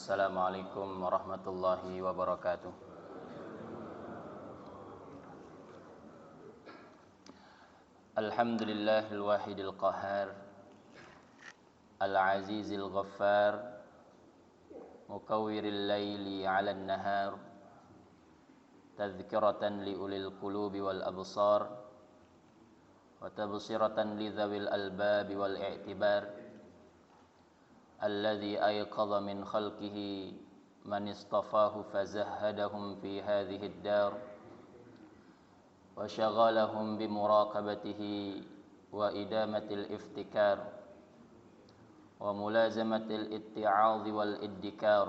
Assalamualaikum warahmatullahi wabarakatuh. Alhamdulillahil wahidil qahhar, al-azizil ghaffar, mukawwiril laili 'alan nahar, tadhkiratan li ulil qulubi wal absar, wa tabsiratan li dzawil albabi wal i'tibar. الذي أيقظ من خلقه من اصطفاه فزهدهم في هذه الدار وشغلهم بمراقبته وإدامة الافتكار وملازمة الاتعاظ والادكار.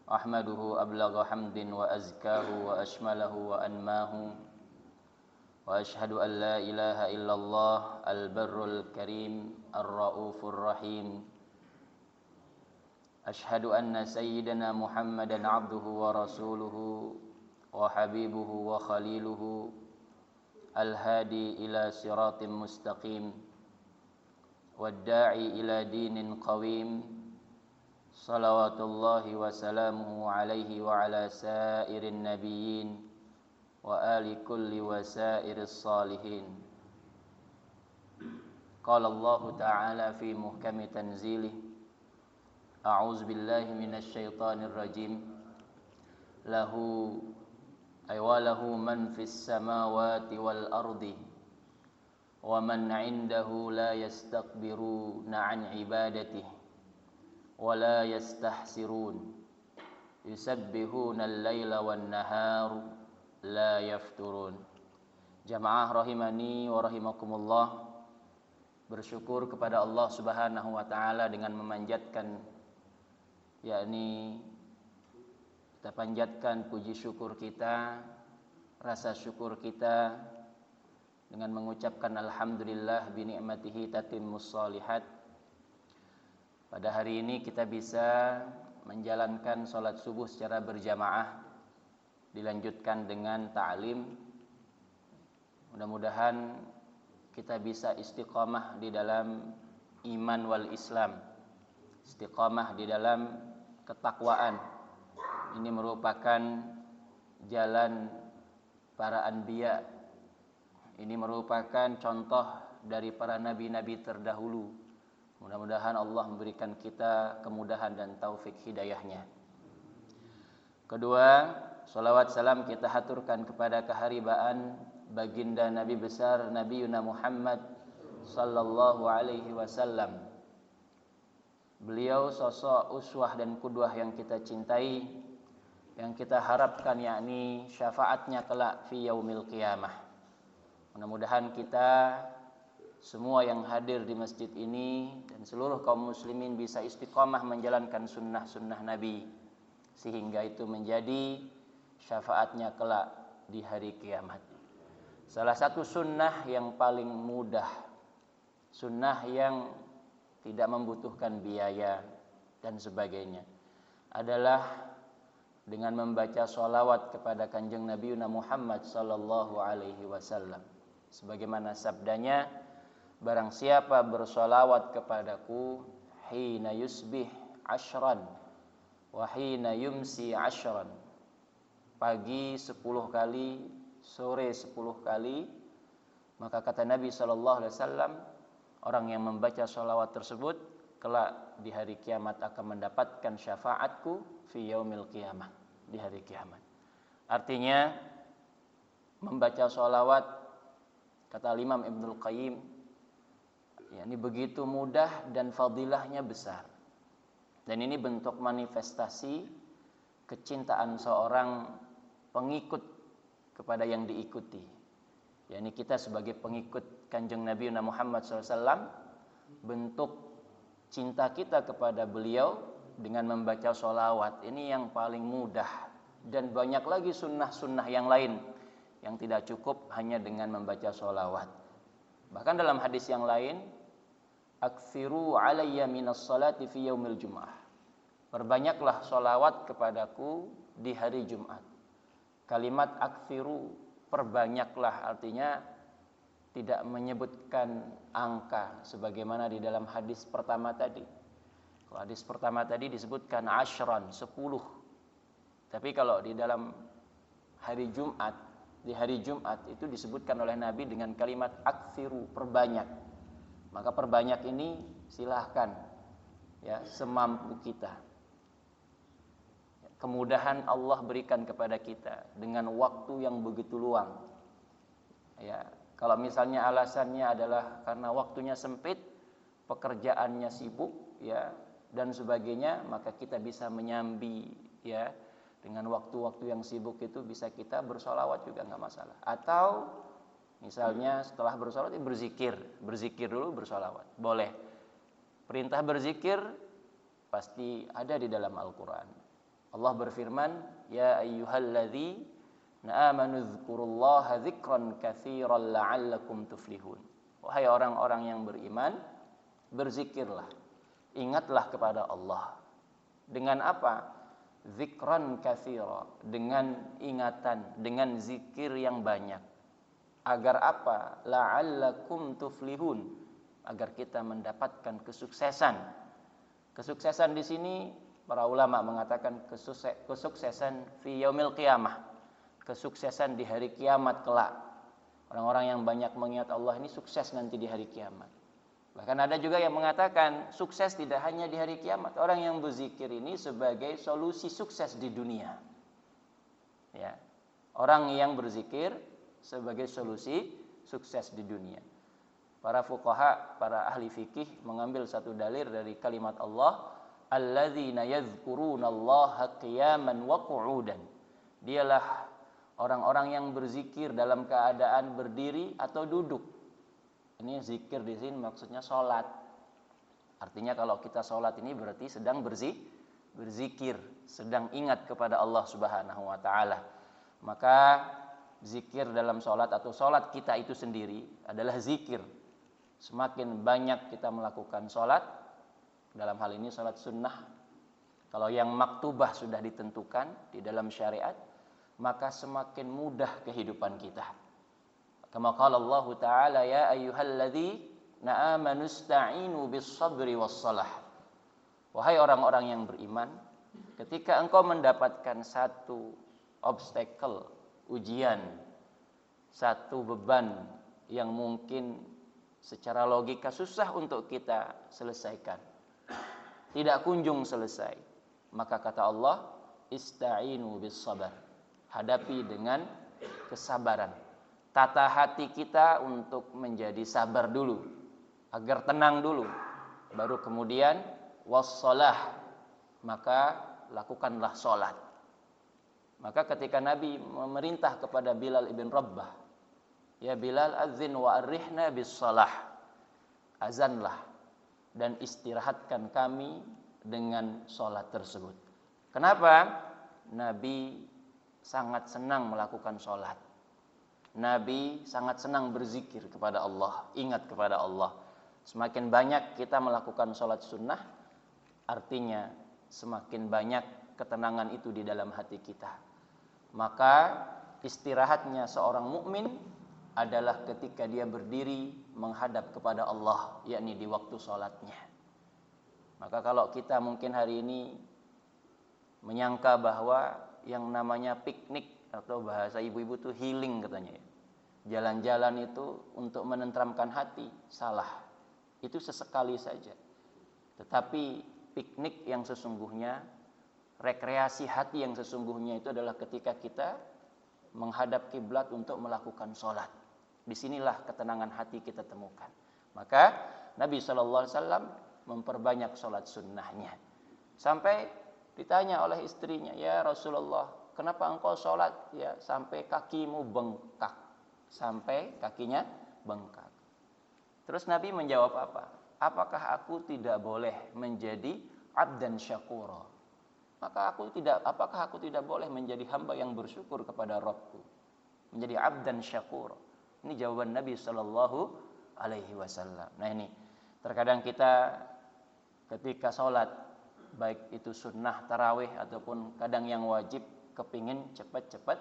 أحمده أبلغ حمد وأزكاه وأشمله وأنماه، وأشهد أن لا إله إلا الله البر الكريم الرؤوف الرحيم. أشهد أن سيدنا محمدًا عبده ورسوله وحبيبه وخليله الهادي إلى صراط مستقيم والداعي إلى دين قويم. صلوات الله وسلامه عليه وعلى سائر النبيين وآل كل وسائر الصالحين. قال الله تعالى في محكم تنزيله: أعوذ بالله من الشيطان الرجيم. وله من في السماوات والأرض ومن عنده لا يستكبرون عن عبادته ولا يستحسرون يسبحون الليل والنهار لا يفترون. Jamaah rahimani wa rahimakumullah, bersyukur kepada Allah Subhanahu wa taala dengan memanjatkan, yakni kita panjatkan puji syukur kita, rasa syukur kita dengan mengucapkan alhamdulillah bi ni'matihi tatimmus shalihat. Pada hari ini kita bisa menjalankan salat subuh secara berjamaah, dilanjutkan dengan ta'lim. Mudah-mudahan kita bisa istiqamah di dalam iman wal Islam, istiqamah di dalam ketakwaan. Ini merupakan jalan para anbiya. Ini merupakan contoh dari para nabi-nabi terdahulu. Mudah-mudahan Allah memberikan kita kemudahan dan taufik hidayahnya. Kedua, salawat salam kita haturkan kepada keharibaan baginda Nabi besar Nabi Muhammad sallallahu alaihi wasallam. Beliau sosok uswah dan qudwah yang kita cintai, yang kita harapkan, yakni syafaatnya kelak fi yaumil qiyamah. Mudah-mudahan kita semua yang hadir di masjid ini dan seluruh kaum muslimin bisa istiqamah menjalankan sunnah-sunnah Nabi, sehingga itu menjadi syafaatnya kelak di hari kiamat. Salah satu sunnah yang paling mudah, sunnah yang tidak membutuhkan biaya dan sebagainya, adalah dengan membaca sholawat kepada kanjeng Nabi Muhammad sallallahu alaihi wasallam. Sebagaimana sabdanya, barang siapa bersolawat kepadaku hina yusbih ashran wa hina yumsi ashran, pagi 10 kali, sore 10 kali, maka kata Nabi sallallahu alaihi wasallam, orang yang membaca sholawat tersebut kelak di hari kiamat akan mendapatkan syafaatku fi yaumil qiyamah, di hari kiamat. Artinya membaca sholawat, kata Imam Ibnul Qayyim, ini begitu mudah dan fadilahnya besar. Dan ini bentuk manifestasi kecintaan seorang pengikut kepada yang diikuti. Yani kita sebagai pengikut kanjeng Nabi Muhammad SAW, bentuk cinta kita kepada beliau dengan membaca sholawat. Ini yang paling mudah. Dan banyak lagi sunnah-sunnah yang lain yang tidak cukup hanya dengan membaca sholawat. Bahkan dalam hadis yang lain, aktsiru alayya minas salati fi yaumil jum'ah, perbanyaklah sholawat kepadaku di hari Jumat. Kalimat aktsiru, perbanyaklah, artinya tidak menyebutkan angka sebagaimana di dalam hadis pertama tadi. Kalau hadis pertama tadi disebutkan ashran, 10. Tapi kalau di dalam hari Jumat, di hari Jumat itu disebutkan oleh Nabi dengan kalimat aktsiru, perbanyak. Maka perbanyak ini silahkan ya, semampu kita. Kemudahan Allah berikan kepada kita dengan waktu yang begitu luang. Ya, kalau misalnya alasannya adalah karena waktunya sempit, pekerjaannya sibuk, ya, dan sebagainya, maka kita bisa menyambi, ya, dengan waktu-waktu yang sibuk itu bisa kita bersolawat juga nggak masalah. Atau misalnya setelah bersolawat berzikir dulu bersolawat, boleh. Perintah berzikir pasti ada di dalam Al-Quran. Allah berfirman, ya ayyuhalladzina amanu dzkurullaha dzikran katsiran la'allakum tuflihun. Wahai orang-orang yang beriman, berzikirlah, ingatlah kepada Allah. Dengan apa? Dzikran katsira, dengan ingatan, dengan zikir yang banyak. Agar apa? La'allakum tuflihun, agar kita mendapatkan kesuksesan. Kesuksesan di sini para ulama mengatakan kesuksesan fi yaumil qiyamah, kesuksesan di hari kiamat kelak. Orang-orang yang banyak mengingat Allah ini sukses nanti di hari kiamat. Bahkan ada juga yang mengatakan sukses tidak hanya di hari kiamat. Orang yang berzikir ini sebagai solusi sukses di dunia. Ya. Orang yang berzikir sebagai solusi sukses di dunia. Para fuqaha, para ahli fikih mengambil satu dalil dari kalimat Allah, alladzina yadhkurunallaha qiyaman wa qu'udan. Dialah orang-orang yang berzikir dalam keadaan berdiri atau duduk. Ini zikir di sini maksudnya salat. Artinya kalau kita salat ini berarti sedang berzikir, sedang ingat kepada Allah Subhanahu wa taala. Maka zikir dalam salat atau salat kita itu sendiri adalah zikir. Semakin banyak kita melakukan salat, dalam hal ini salat sunnah, kalau yang maktubah sudah ditentukan di dalam syariat, maka semakin mudah kehidupan kita. Kama qala Allah Ta'ala, ya ayyuhalladzina amanu ista'inu bis-sabri was-salah. Wahai orang-orang yang beriman, ketika engkau mendapatkan satu obstacle, ujian, satu beban yang mungkin secara logika susah untuk kita selesaikan, tidak kunjung selesai, maka kata Allah, ista'inu bis-sabar, hadapi dengan kesabaran. Tata hati kita untuk menjadi sabar dulu, agar tenang dulu, baru kemudian was-shalah, maka lakukanlah salat. Maka ketika Nabi memerintah kepada Bilal ibn Rabbah, ya Bilal, adzin wa arrihna bis-shalah, azanlah dan istirahatkan kami dengan sholat tersebut. Kenapa? Nabi sangat senang melakukan sholat. Nabi sangat senang berzikir kepada Allah, ingat kepada Allah. Semakin banyak kita melakukan sholat sunnah, artinya semakin banyak ketenangan itu di dalam hati kita. Maka istirahatnya seorang mukmin adalah ketika dia berdiri menghadap kepada Allah, yakni di waktu sholatnya. Maka kalau kita mungkin hari ini menyangka bahwa yang namanya piknik atau bahasa ibu-ibu itu healing katanya ya, jalan-jalan itu untuk menenteramkan hati, salah. Itu sesekali saja. Tetapi piknik yang sesungguhnya, rekreasi hati yang sesungguhnya itu adalah ketika kita menghadap kiblat untuk melakukan sholat. Disinilah ketenangan hati kita temukan. Maka Nabi SAW memperbanyak sholat sunnahnya. Sampai ditanya oleh istrinya, ya Rasulullah, kenapa engkau sholat ya sampai kakimu bengkak, sampai kakinya bengkak? Terus Nabi menjawab apa? Apakah aku tidak boleh menjadi abdan syakura? Apakah aku tidak boleh menjadi hamba yang bersyukur kepada Rabbku? Menjadi abdan syakura. Ini jawaban Nabi Shallallahu Alaihi Wasallam. Nah ini, terkadang kita ketika sholat, baik itu sunnah tarawih ataupun kadang yang wajib, kepingin cepat-cepat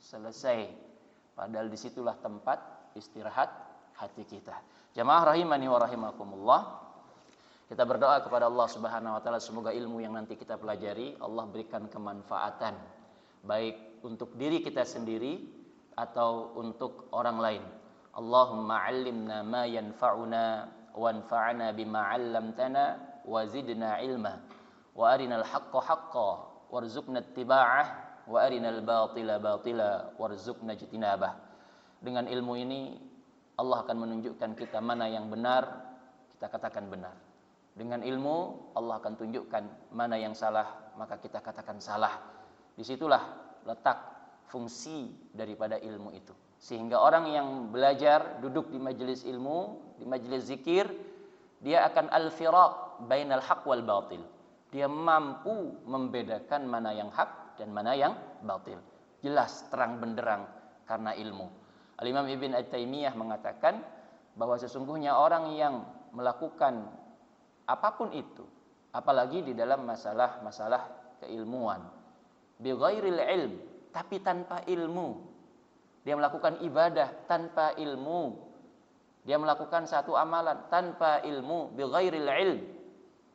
selesai. Padahal disitulah tempat istirahat hati kita. Jamaah rahimani wa rahimakumullah. Kita berdoa kepada Allah Subhanahu wa taala semoga ilmu yang nanti kita pelajari Allah berikan kemanfaatan baik untuk diri kita sendiri atau untuk orang lain. Allahumma 'allimna ma yanfa'una wanfa'na bima 'allamtana wa zidna ilma wa arinal haqqa haqqan warzuqna ittiba'ah wa arinal batila batila warzuqna ijtinabah. Dengan ilmu ini Allah akan menunjukkan kita mana yang benar, kita katakan benar. Dengan ilmu Allah akan tunjukkan mana yang salah, maka kita katakan salah. Disitulah letak fungsi daripada ilmu itu. Sehingga orang yang belajar duduk di majelis ilmu, di majelis zikir, dia akan al-firaq bainal haq wal batil. Dia mampu membedakan mana yang hak dan mana yang batil. Jelas terang benderang karena ilmu. Al-Imam Ibn At-Taimiyah mengatakan bahwa sesungguhnya orang yang melakukan apapun itu, apalagi di dalam masalah-masalah keilmuan, bi ghairil ilm, tapi tanpa ilmu. Dia melakukan ibadah tanpa ilmu. Dia melakukan satu amalan tanpa ilmu, bi ghairil ilm.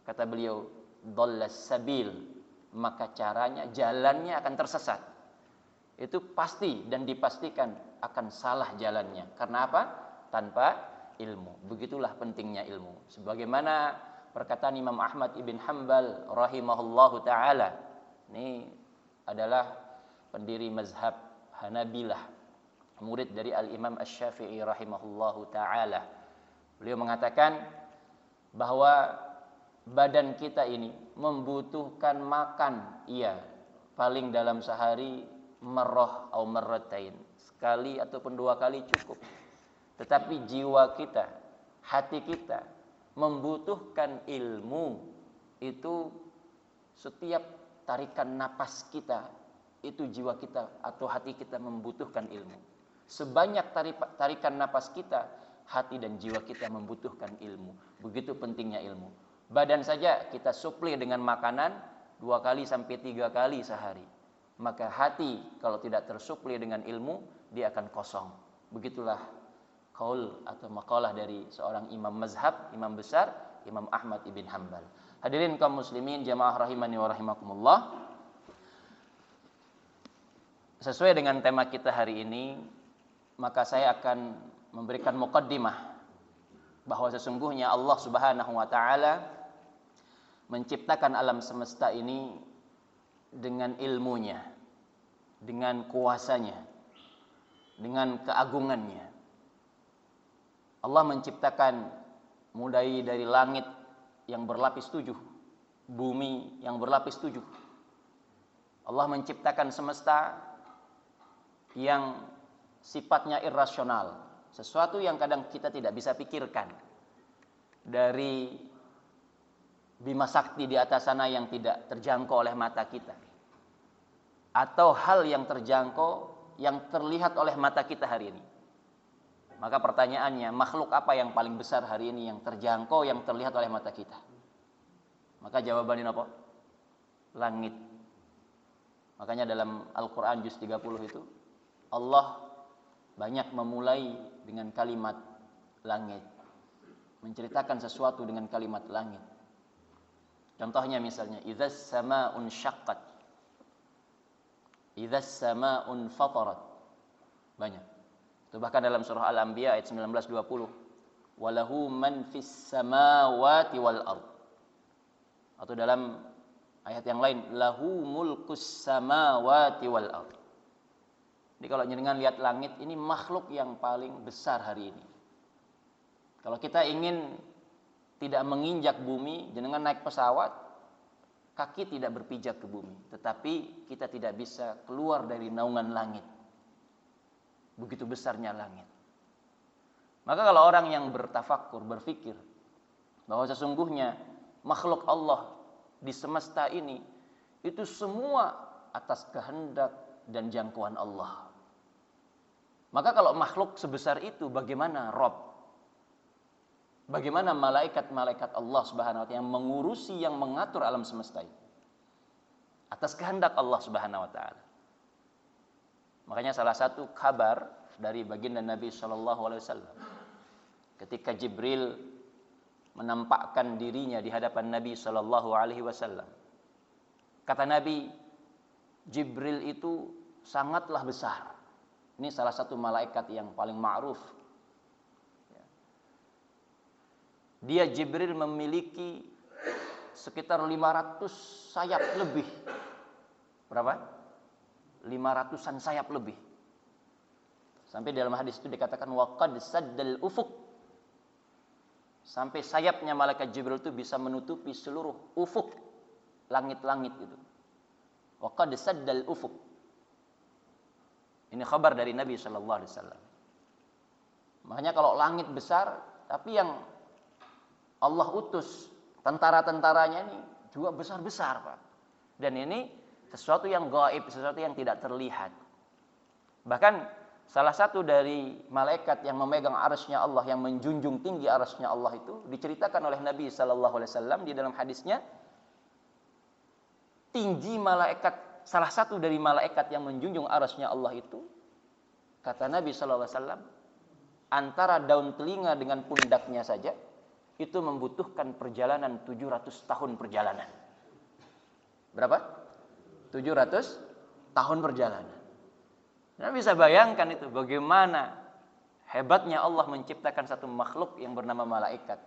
Kata beliau, dhallas sabil, maka caranya, jalannya akan tersesat. Itu pasti dan dipastikan akan salah jalannya. Karena apa? Tanpa ilmu. Begitulah pentingnya ilmu. Sebagaimana perkataan Imam Ahmad ibn Hanbal rahimahullahu ta'ala. Ini adalah pendiri mazhab Hanabilah, murid dari Al-Imam Asy-Syafi'i rahimahullahu ta'ala. Beliau mengatakan bahwa badan kita ini membutuhkan makan, iya, paling dalam sehari marrah atau marratain, sekali ataupun dua kali cukup. Tetapi jiwa kita, hati kita membutuhkan ilmu. Itu setiap tarikan napas kita, itu jiwa kita atau hati kita membutuhkan ilmu. Sebanyak tarikan napas kita, hati dan jiwa kita membutuhkan ilmu. Begitu pentingnya ilmu. Badan saja kita suplai dengan makanan 2 kali sampai 3 kali sehari. Maka hati kalau tidak tersuplai dengan ilmu, dia akan kosong. Begitulah qaul atau maqalah dari seorang imam mazhab, imam besar, Imam Ahmad ibn Hanbal. Hadirin kaum muslimin jamaah rahimani wa rahimakumullah. Sesuai dengan tema kita hari ini, maka saya akan memberikan muqaddimah bahwa sesungguhnya Allah Subhanahu wa taala menciptakan alam semesta ini dengan ilmunya, dengan kuasanya, dengan keagungannya. Allah menciptakan mulai dari langit yang berlapis 7, bumi yang berlapis 7. Allah menciptakan semesta yang sifatnya irrasional, sesuatu yang kadang kita tidak bisa pikirkan. Dari Bima Sakti di atas sana yang tidak terjangkau oleh mata kita, atau hal yang terjangkau yang terlihat oleh mata kita hari ini. Maka pertanyaannya, makhluk apa yang paling besar hari ini yang terjangkau, yang terlihat oleh mata kita? Maka jawabannya apa? Langit. Makanya dalam Al-Quran juz 30 itu Allah banyak memulai dengan kalimat langit, menceritakan sesuatu dengan kalimat langit. Contohnya misalnya, idzas samaa'un syaqqat, idzas samaa'un fatarat. Banyak. Itu bahkan dalam surah Al-Anbiya ayat 19-20. Walahu man fis samawati wal ard. Atau dalam ayat yang lain, lahu mulkus samawati wal ard. Jadi kalau jenengan lihat langit, ini makhluk yang paling besar hari ini. Kalau kita ingin tidak menginjak bumi, jenengan naik pesawat, kaki tidak berpijak ke bumi, tetapi kita tidak bisa keluar dari naungan langit. Begitu besarnya langit. Maka kalau orang yang bertafakkur, berfikir bahwa sesungguhnya makhluk Allah di semesta ini itu semua atas kehendak dan jangkauan Allah. Maka kalau makhluk sebesar itu, bagaimana Rob? Bagaimana malaikat-malaikat Allah Subhanahu wa taala yang mengurusi, yang mengatur alam semesta ini atas kehendak Allah Subhanahu wa taala. Makanya salah satu kabar dari baginda Nabi sallallahu alaihi wasallam ketika Jibril menampakkan dirinya di hadapan Nabi sallallahu alaihi wasallam. Kata Nabi, Jibril itu sangatlah besar. Ini salah satu malaikat yang paling ma'ruf. Dia Jibril memiliki sekitar 500 sayap lebih. Berapa? 500-an sayap lebih. Sampai dalam hadis itu dikatakan waqad saddal ufuq. Sampai sayapnya malaikat Jibril itu bisa menutupi seluruh ufuk, langit-langit itu. Waqad saddal ufuq. Ini kabar dari Nabi sallallahu alaihi wasallam. Makanya kalau langit besar, tapi yang Allah utus tentara-tentaranya ini juga besar-besar, Pak. Dan ini sesuatu yang gaib, sesuatu yang tidak terlihat. Bahkan salah satu dari malaikat yang memegang arsy-Nya Allah, yang menjunjung tinggi arsy-Nya Allah itu, diceritakan oleh Nabi sallallahu alaihi wasallam di dalam hadisnya, tinggi malaikat, salah satu dari malaikat yang menjunjung arsy-Nya Allah itu, kata Nabi sallallahu alaihi wasallam, antara daun telinga dengan pundaknya saja itu membutuhkan perjalanan 700 tahun perjalanan. Berapa? 700 tahun perjalanan. Nah, bisa bayangkan itu bagaimana hebatnya Allah menciptakan satu makhluk yang bernama malaikat.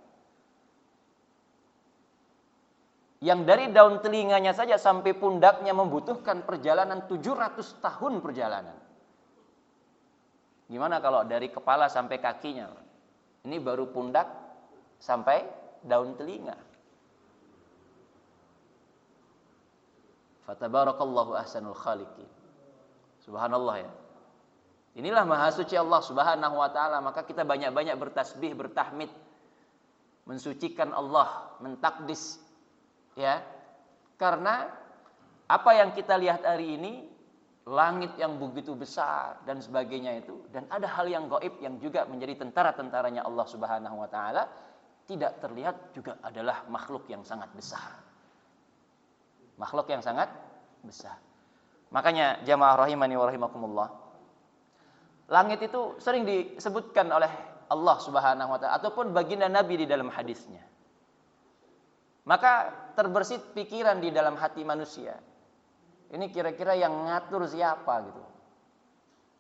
Yang dari daun telinganya saja sampai pundaknya membutuhkan perjalanan 700 tahun perjalanan. Gimana kalau dari kepala sampai kakinya? Ini baru pundak sampai daun telinga. Fatabarakallahu ahsanul khaliqin. Subhanallah ya. Inilah maha suci Allah Subhanahu wa taala, maka kita banyak-banyak bertasbih, bertahmid, mensucikan Allah, mentakdis ya. Karena apa yang kita lihat hari ini, langit yang begitu besar dan sebagainya itu, dan ada hal yang gaib yang juga menjadi tentara-tentaranya Allah Subhanahu wa taala, tidak terlihat juga adalah makhluk yang sangat besar. Makhluk yang sangat besar. Makanya jamaah rahimani wa rahimakumullah, langit itu sering disebutkan oleh Allah Subhanahu wa taala ataupun baginda Nabi di dalam hadisnya. Maka terbersit pikiran di dalam hati manusia. Ini kira-kira yang ngatur siapa gitu.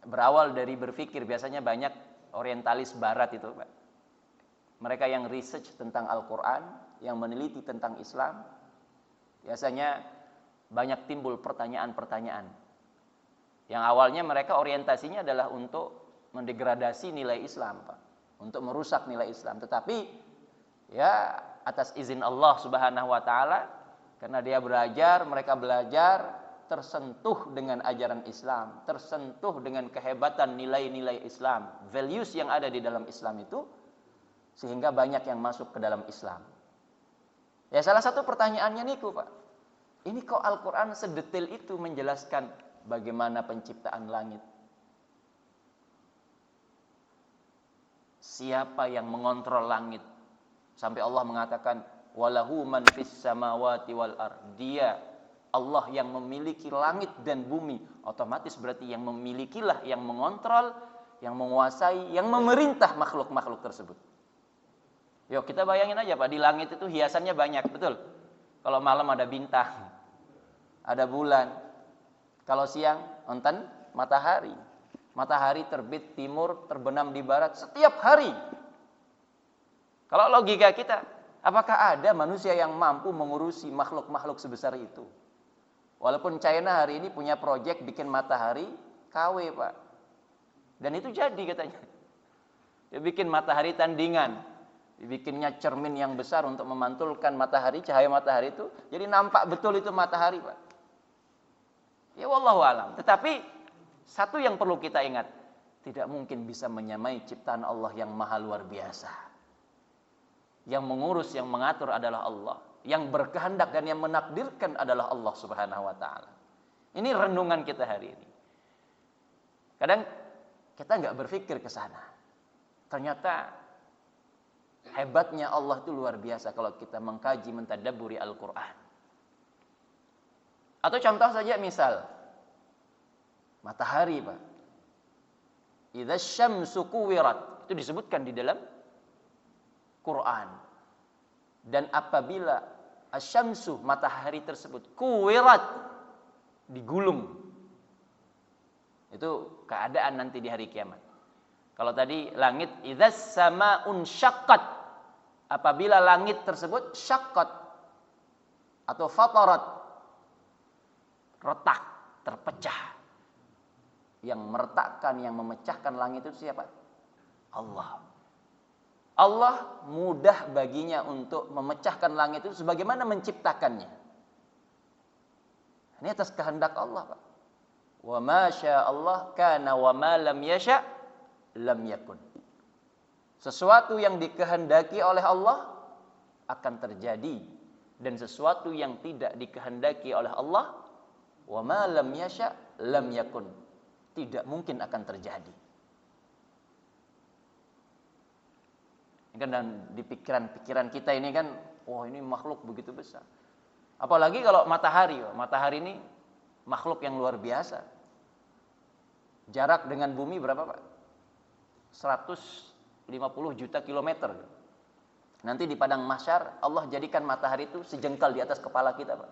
Berawal dari berpikir, biasanya banyak orientalis barat itu, Pak. Mereka yang research tentang Al-Quran, yang meneliti tentang Islam, biasanya banyak timbul pertanyaan-pertanyaan. Yang awalnya mereka orientasinya adalah untuk mendegradasi nilai Islam, Pak. Untuk merusak nilai Islam. Tetapi ya atas izin Allah Subhanahu wa taala, karena dia belajar, mereka belajar, tersentuh dengan ajaran Islam, tersentuh dengan kehebatan nilai-nilai Islam, values yang ada di dalam Islam itu, sehingga banyak yang masuk ke dalam Islam. Ya salah satu pertanyaannya niku, Pak. Ini kok Al-Quran sedetail itu menjelaskan bagaimana penciptaan langit? Siapa yang mengontrol langit? Sampai Allah mengatakan, walahu man fis samawati wal ard. Dia Allah yang memiliki langit dan bumi. Otomatis berarti yang memilikilah, yang mengontrol, yang menguasai, yang memerintah makhluk-makhluk tersebut. Yuk kita bayangin aja, Pak, di langit itu hiasannya banyak, betul? Kalau malam ada bintang, ada bulan. Kalau siang nonton matahari. Matahari terbit timur, terbenam di barat setiap hari. Kalau logika kita, apakah ada manusia yang mampu mengurusi makhluk-makhluk sebesar itu? Walaupun China hari ini punya proyek bikin matahari KW, Pak. Dan itu jadi katanya. Dia bikin matahari tandingan. Dibikinnya cermin yang besar untuk memantulkan matahari, cahaya matahari itu. Jadi nampak betul itu matahari, Pak. Ya wallahu alam. Tetapi satu yang perlu kita ingat, tidak mungkin bisa menyamai ciptaan Allah yang maha luar biasa. Yang mengurus, yang mengatur adalah Allah. Yang berkehendak dan yang menakdirkan adalah Allah Subhanahu wa taala. Ini renungan kita hari ini. Kadang kita nggak berpikir ke sana. Ternyata hebatnya Allah itu luar biasa kalau kita mengkaji, mentadabburi Al-Quran. Atau contoh saja misal matahari, Pak. Idza syamsu kuwirat, itu disebutkan di dalam Quran. Dan apabila asyamsu, matahari tersebut, kuwirat, digulung. Itu keadaan nanti di hari kiamat. Kalau tadi langit, idzas samaun syaqqat, apabila langit tersebut syaqqat atau fatarat, retak, terpecah. Yang meretakkan, yang memecahkan langit itu siapa? Allah. Allah mudah baginya untuk memecahkan langit itu sebagaimana menciptakannya. Ini atas kehendak Allah, Pak. Wa ma sya'allah kana wa ma lam yasha' lam yakun. Sesuatu yang dikehendaki oleh Allah akan terjadi, dan sesuatu yang tidak dikehendaki oleh Allah, wa ma lam yasha' lam yakun, tidak mungkin akan terjadi. Kan dan di pikiran-pikiran kita ini kan, wah ini makhluk begitu besar. Apalagi kalau matahari, matahari ini makhluk yang luar biasa. Jarak dengan bumi berapa, Pak? 150 juta kilometer. Nanti di padang mahsyar Allah jadikan matahari itu sejengkal di atas kepala kita, Pak.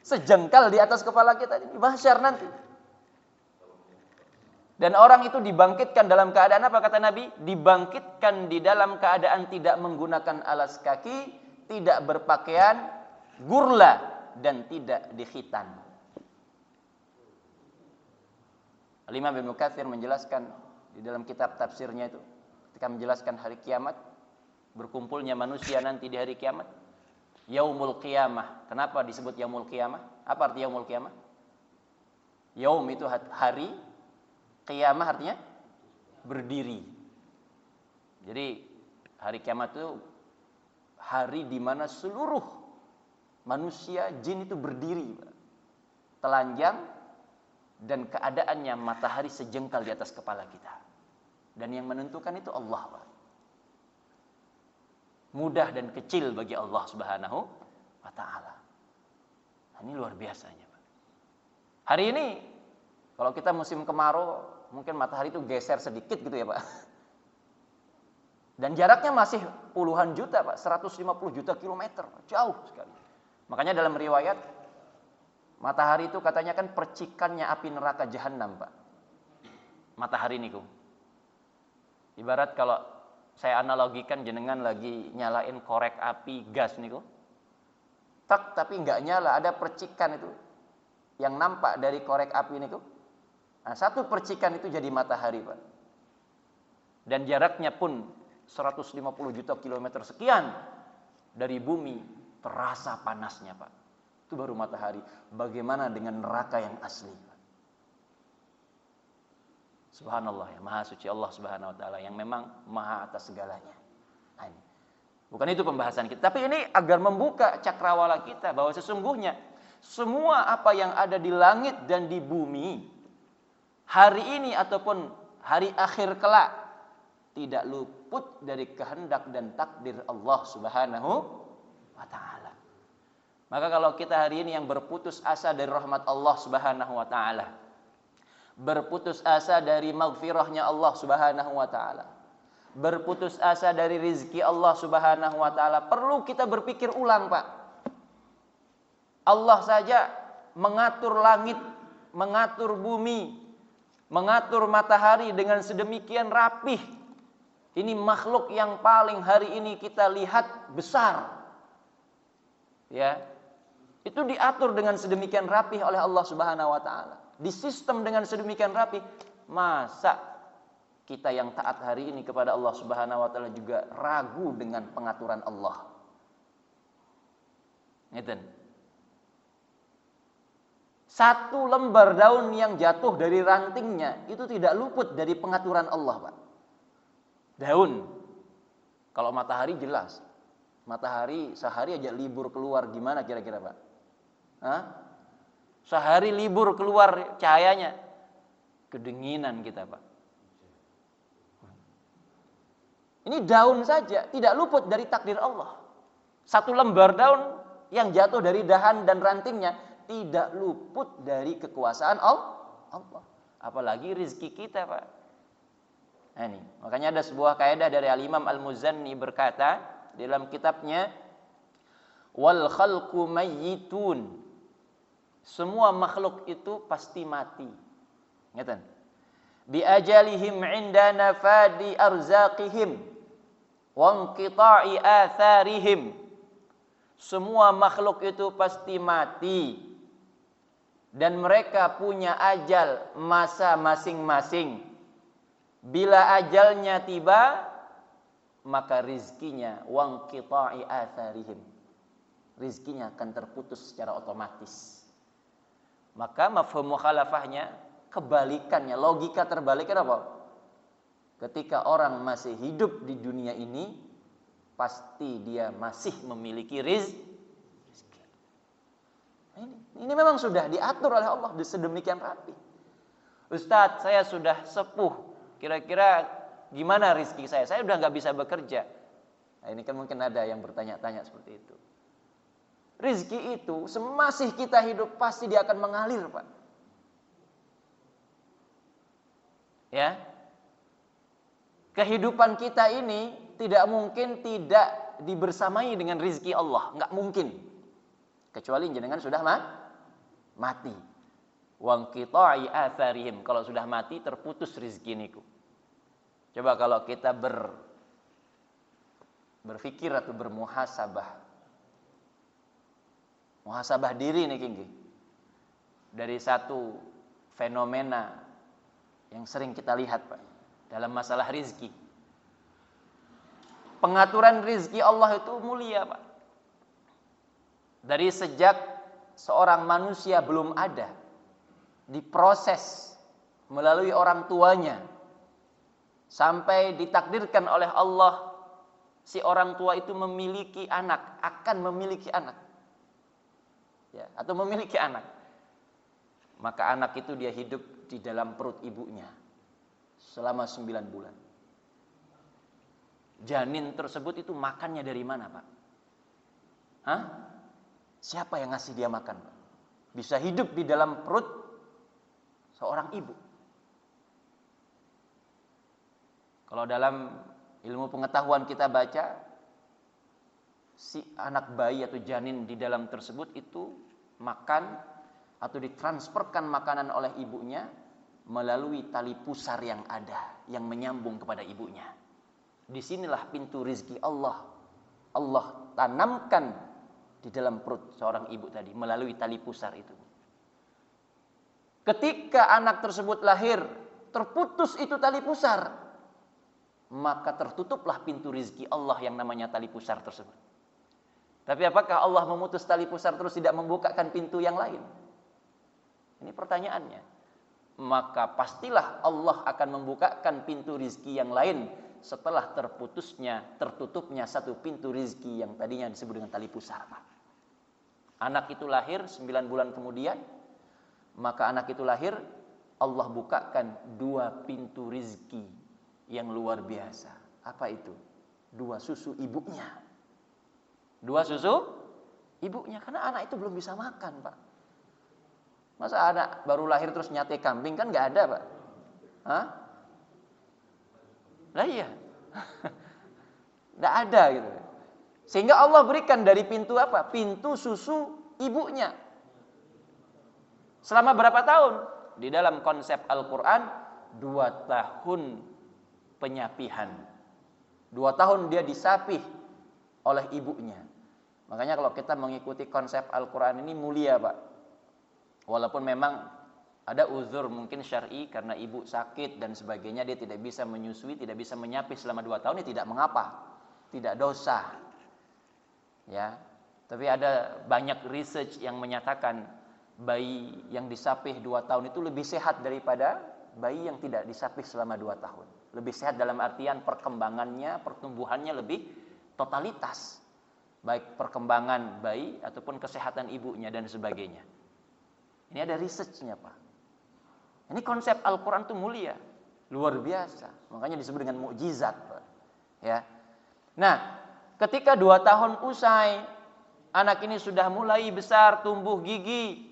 Sejengkal di atas kepala kita di mahsyar nanti. Dan orang itu dibangkitkan dalam keadaan apa, kata Nabi? Dibangkitkan di dalam keadaan tidak menggunakan alas kaki, tidak berpakaian, gurla, dan tidak dikhitan. Imam Ibnu Katsir menjelaskan di dalam kitab tafsirnya itu, ketika menjelaskan hari kiamat, berkumpulnya manusia nanti di hari kiamat, yaumul qiyamah. Kenapa disebut yaumul qiyamah? Apa arti yaumul qiyamah? Yaum itu hari, qiyamah artinya berdiri. Jadi hari kiamat itu hari di mana seluruh manusia, jin itu berdiri, telanjang, dan keadaannya matahari sejengkal di atas kepala kita. Dan yang menentukan itu Allah, Pak. Mudah dan kecil bagi Allah Subhanahu wa ta'ala. Nah, ini luar biasanya, Pak. Hari ini kalau kita musim kemarau, mungkin matahari itu geser sedikit gitu ya, Pak. Dan jaraknya masih puluhan juta, Pak. 150 juta kilometer, Pak. Jauh sekali. Makanya dalam riwayat, matahari itu katanya kan percikannya api neraka jahanam, Pak. Matahari niku. Ibarat kalau saya analogikan jenengan lagi nyalain korek api gas niku. Tak, tapi nggak nyala, ada percikan itu yang nampak dari korek api niku. Nah, satu percikan itu jadi matahari, Pak. Dan jaraknya pun 150 juta kilometer sekian dari bumi, terasa panasnya, Pak. Itu baru matahari. Bagaimana dengan neraka yang asli, Pak? Subhanallah, ya, maha suci Allah Subhanahu wa ta'ala yang memang maha atas segalanya. Nah, ini. Bukan itu pembahasan kita, tapi ini agar membuka cakrawala kita bahwa sesungguhnya semua apa yang ada di langit dan di bumi hari ini ataupun hari akhir kelak tidak luput dari kehendak dan takdir Allah Subhanahu wa ta'ala. Maka kalau kita hari ini yang berputus asa dari rahmat Allah Subhanahu wa ta'ala, berputus asa dari maghfirahnya Allah Subhanahu wa ta'ala, berputus asa dari rizki Allah Subhanahu wa ta'ala, perlu kita berpikir ulang, Pak. Allah saja mengatur langit, mengatur bumi, mengatur matahari dengan sedemikian rapih. Ini makhluk yang paling hari ini kita lihat besar. Ya. Itu diatur dengan sedemikian rapih oleh Allah Subhanahu wa ta'ala. Di sistem dengan sedemikian rapih. Masa kita yang taat hari ini kepada Allah Subhanahu wa ta'ala juga ragu dengan pengaturan Allah? Ngeten. Satu lembar daun yang jatuh dari rantingnya itu tidak luput dari pengaturan Allah, Pak. Daun. Kalau matahari jelas. Matahari sehari aja libur keluar, gimana kira-kira, Pak? Hah? Sehari libur keluar cahayanya, kedinginan kita, Pak. Ini daun saja tidak luput dari takdir Allah. Satu lembar daun yang jatuh dari dahan dan rantingnya tidak luput dari kekuasaan Allah. Apalagi rezeki kita, Pak. Nah, ini makanya ada sebuah kaidah dari Al-Imam Al-Muzanni berkata, dalam kitabnya, wal khalqu mayyitun. Semua makhluk itu pasti mati. Ngeten. Bi ajalihim 'inda nafadi arzaqihim wa inqita'i atharihim. Semua makhluk itu pasti mati dan mereka punya ajal, masa masing-masing. Bila ajalnya tiba, maka rizkinya wa inqita'i atharihim. Rizkinya akan terputus secara otomatis. Maka mafhum mukhalafahnya kebalikannya, logika terbaliknya apa? Ketika orang masih hidup di dunia ini, pasti dia masih memiliki rizki. Ini memang sudah diatur oleh Allah sedemikian rapi. Ustadz, saya sudah sepuh, kira-kira gimana rizki saya? Saya udah nggak bisa bekerja. Nah, ini kan mungkin ada yang bertanya-tanya seperti itu. Rizki itu semasih kita hidup pasti dia akan mengalir, Pak. Ya, kehidupan kita ini tidak mungkin tidak dibersamai dengan rizki Allah, nggak mungkin. Kecuali jenengan sudah mati. Wa qita'i atharihim, kalau sudah mati terputus rizki niku. Coba kalau kita berpikir atau bermuhasabah. Muhasabah diri niki nggih. Dari satu fenomena yang sering kita lihat, Pak, dalam masalah rizki. Pengaturan rizki Allah itu mulia, Pak. Dari sejak seorang manusia belum ada, diproses melalui orang tuanya, sampai ditakdirkan oleh Allah si orang tua itu memiliki anak, akan memiliki anak, ya, atau memiliki anak. Maka anak itu dia hidup di dalam perut ibunya selama 9 bulan. Janin tersebut itu makannya dari mana, Pak? Hah? Siapa yang ngasih dia makan, Pak? Bisa hidup di dalam perut seorang ibu. Kalau dalam ilmu pengetahuan kita baca, si anak bayi atau janin di dalam tersebut itu makan atau ditransferkan makanan oleh ibunya melalui tali pusar yang ada, yang menyambung kepada ibunya. Disinilah pintu rizki Allah. Allah tanamkan di dalam perut seorang ibu tadi melalui tali pusar itu. Ketika anak tersebut lahir, terputus itu tali pusar, maka tertutuplah pintu rizki Allah yang namanya tali pusar tersebut. Tapi apakah Allah memutus tali pusar terus tidak membukakan pintu yang lain? Ini pertanyaannya. Maka pastilah Allah akan membukakan pintu rizki yang lain setelah tertutupnya satu pintu rizki yang tadinya disebut dengan tali pusar. Anak itu lahir 9 bulan kemudian, maka anak itu lahir, Allah bukakan 2 pintu rizki yang luar biasa. Apa itu? 2 susu ibunya. 2 susu ibunya, karena anak itu belum bisa makan, Pak. Masa anak baru lahir terus nyate kambing, kan nggak ada, Pak. Hah? Lah iya. Nggak ada gitu. Sehingga Allah berikan dari pintu apa? Pintu susu ibunya. Selama berapa tahun? Di dalam konsep Al-Quran 2 tahun penyapihan. 2 tahun dia disapih oleh ibunya. Makanya kalau kita mengikuti konsep Al-Quran ini mulia, Pak. Walaupun memang ada uzur mungkin syar'i karena ibu sakit dan sebagainya, dia tidak bisa menyusui, tidak bisa menyapih selama 2 tahun, ya tidak mengapa, tidak dosa. Ya, tapi ada banyak research yang menyatakan bayi yang disapih 2 tahun itu lebih sehat daripada bayi yang tidak disapih selama 2 tahun. Lebih sehat dalam artian perkembangannya, pertumbuhannya lebih totalitas, baik perkembangan bayi ataupun kesehatan ibunya dan sebagainya. Ini ada researchnya, Pak. Ini konsep Al-Quran itu mulia, luar biasa. Makanya disebut dengan mukjizat, Pak. Ya. Nah, ketika 2 tahun usai, anak ini sudah mulai besar, tumbuh gigi,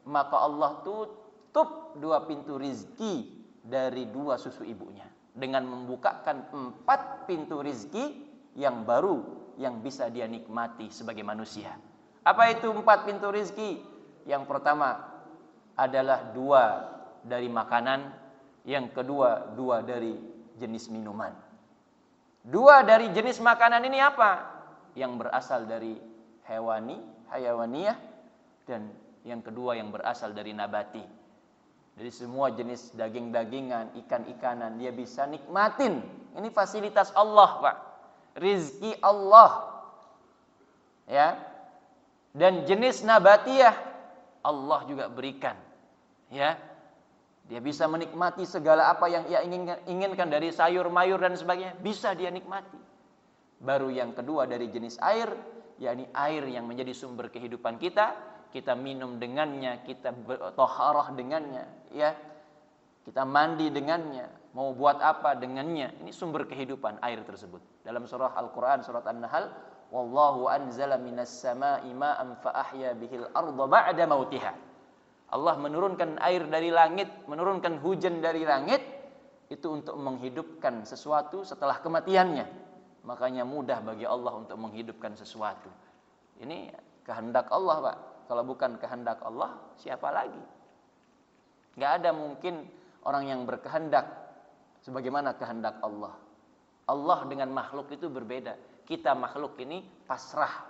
maka Allah tutup 2 pintu rizki dari 2 susu ibunya dengan membukakan 4 pintu rizki yang baru, yang bisa dia nikmati sebagai manusia. Apa itu 4 pintu rizki? Yang pertama adalah 2 dari makanan, yang kedua 2 dari jenis minuman. 2 dari jenis makanan ini apa? Yang berasal dari hayawaniyah, dan yang kedua yang berasal dari nabati. Dari semua jenis daging-dagingan, ikan-ikanan dia bisa nikmatin. Ini fasilitas Allah, Pak. Rizki Allah. Ya. Dan jenis nabatiyah Allah juga berikan. Ya. Dia bisa menikmati segala apa yang ia inginkan dari sayur, mayur dan sebagainya, bisa dia nikmati. Baru yang kedua dari jenis air, yakni air yang menjadi sumber kehidupan kita minum dengannya, kita berthaharah dengannya, ya. Kita mandi dengannya, mau buat apa dengannya. Ini sumber kehidupan air tersebut. Dalam surah Al-Qur'an surat An-Nahl, wallahu anzala minas sama'i ma'an fa ahya bihil arda ba'da mautiha. Allah menurunkan air dari langit, menurunkan hujan dari langit itu untuk menghidupkan sesuatu setelah kematiannya. Makanya mudah bagi Allah untuk menghidupkan sesuatu. Ini kehendak Allah, Pak. Kalau bukan kehendak Allah, siapa lagi? Gak ada mungkin orang yang berkehendak sebagaimana kehendak Allah. Allah dengan makhluk itu berbeda. Kita makhluk ini pasrah,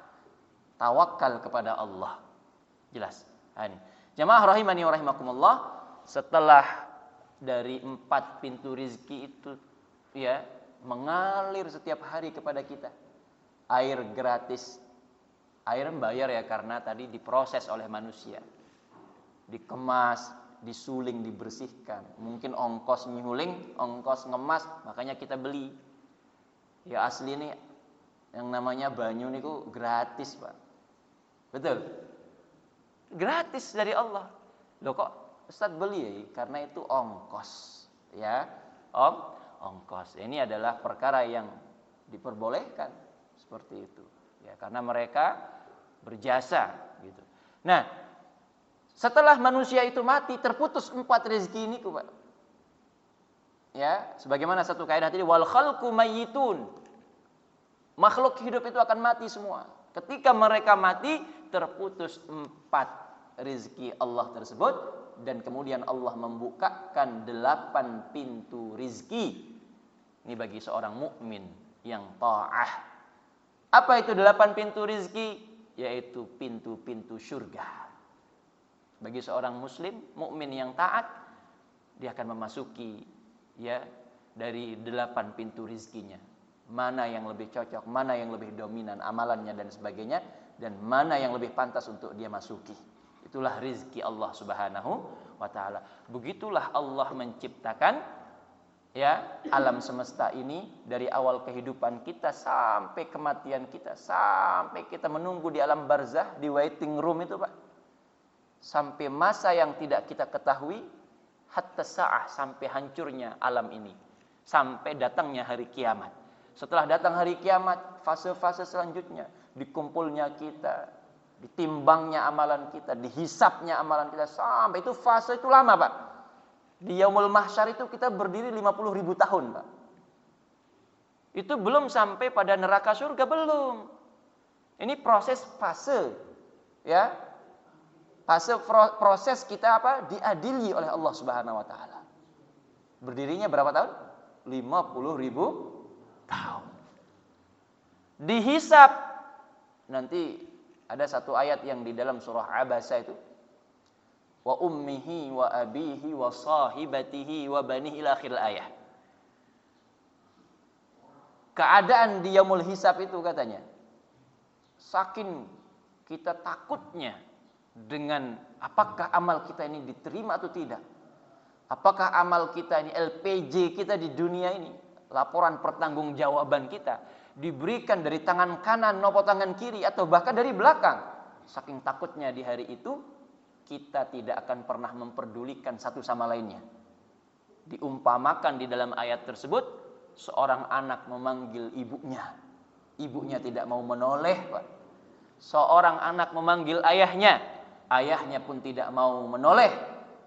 tawakal kepada Allah. Jelas? Ini. Jamaah rahimani wa rahimakumullah, setelah dari 4 pintu rizki itu ya mengalir setiap hari kepada kita. Air gratis. Air bayar ya karena tadi diproses oleh manusia. Dikemas, disuling, dibersihkan. Mungkin ongkos nyuling, ongkos ngemas, makanya kita beli. Ya asli nih yang namanya banyu niku gratis, Pak. Betul? Gratis dari Allah. Loh kok Ustaz beli ya? Karena itu ongkos. Ya, ongkos. Ini adalah perkara yang diperbolehkan seperti itu. Ya, karena mereka berjasa gitu. Nah, setelah manusia itu mati, terputus 4 rezeki ini, Pak. Ya, sebagaimana satu kaidah tadi, wal khalqu mayyitun. Makhluk hidup itu akan mati semua. Ketika mereka mati, terputus 4 rezeki Allah tersebut, dan kemudian Allah membukakan 8 pintu rezeki. Ini bagi seorang mukmin yang taat. Apa itu 8 pintu rizki? Yaitu pintu-pintu surga. Bagi seorang muslim, mukmin yang taat, dia akan memasuki ya dari 8 pintu rizkinya. Mana yang lebih cocok, mana yang lebih dominan amalannya dan sebagainya, dan mana yang lebih pantas untuk dia masuki. Itulah rizki Allah Subhanahu wa taala. Begitulah Allah menciptakan ya alam semesta ini dari awal kehidupan kita sampai kematian kita, sampai kita menunggu di alam barzah, di waiting room itu, Pak, sampai masa yang tidak kita ketahui, hatta sa'ah, sampai hancurnya alam ini, sampai datangnya hari kiamat. Setelah datang hari kiamat, fase-fase selanjutnya, dikumpulnya kita, ditimbangnya amalan kita, dihisapnya amalan kita, sampai itu fase itu lama, Pak. Di Yaumul Mahsyar itu kita berdiri 50.000 tahun, Pak. Itu belum sampai pada neraka surga, belum. Ini proses fase, ya. Fase proses kita apa? Diadili oleh Allah Subhanahu wa taala. Berdirinya berapa tahun? 50.000 tahun. Dihisap. Nanti ada satu ayat yang di dalam surah Abasa itu, wa ummihi wa abihi wa sahibatihi wa banihi ila akhir ayat. Keadaan di yaumul hisab itu katanya, saking kita takutnya dengan apakah amal kita ini diterima atau tidak. Apakah amal kita ini, LPJ kita di dunia ini, laporan pertanggungjawaban kita, diberikan dari tangan kanan maupun tangan kiri atau bahkan dari belakang. Saking takutnya di hari itu, kita tidak akan pernah memperdulikan satu sama lainnya. Diumpamakan di dalam ayat tersebut, seorang anak memanggil ibunya. Ibunya tidak mau menoleh, Pak. Seorang anak memanggil ayahnya. Ayahnya pun tidak mau menoleh.